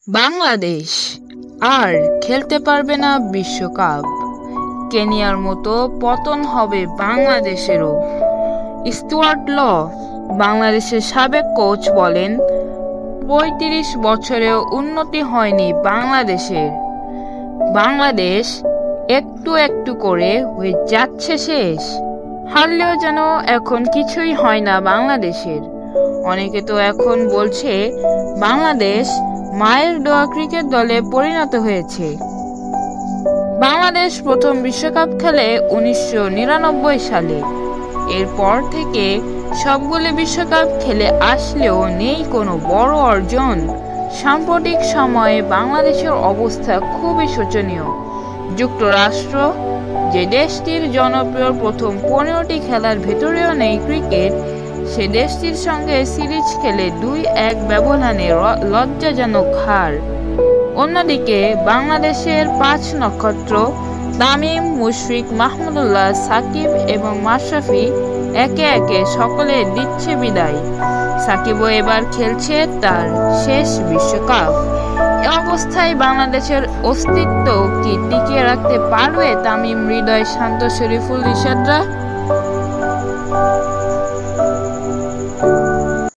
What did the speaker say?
বাংলাদেশ আর খেলতে পারবে না বিশ্বকাপ। কেনিয়ার মতো পতন হবে বাংলাদেশেরও। স্টুয়ার্ট ল, বাংলাদেশের সাবেক কোচ, বলেন ৩৫ বছরেও উন্নতি হয়নি বাংলাদেশের। বাংলাদেশ একটু একটু করে হয়ে যাচ্ছে শেষ। হারলেও যেন এখন কিছুই হয় না বাংলাদেশের। অনেকে তো এখন বলছে বাংলাদেশ মায়ের দোয়া ক্রিকেট দলে পরিণত হয়েছে। বাংলাদেশ প্রথম বিশ্বকাপ খেলে ১৯৯৯ সালে। এরপর থেকে সবগুলো বিশ্বকাপ খেলে আসলেও নেই কোনো বড় অর্জন। সাম্প্রতিক সময়ে বাংলাদেশের অবস্থা খুবই শোচনীয়। যুক্তরাষ্ট্র, যে দেশটির জনপ্রিয় প্রথম ১৫টি খেলার ভেতরেও নেই ক্রিকেট, সে দেশটির সঙ্গে সিরিজ খেলে ২-১ ব্যবধানে লজ্জাজনক হার। অন্যদিকে বাংলাদেশের ৫ নক্ষত্র তামিম, মুশফিক, মাহমুদুল্লাহ, সাকিব এবং মাশরাফি একে একে সকলে দিচ্ছে বিদায়। সাকিবও এবার খেলছে তার শেষ বিশ্বকাপ। এ অবস্থায় বাংলাদেশের অস্তিত্ব কি টিকিয়ে রাখতে পারবে তামিম, হৃদয়, শান্ত, শরীফুল, রিশাদরা?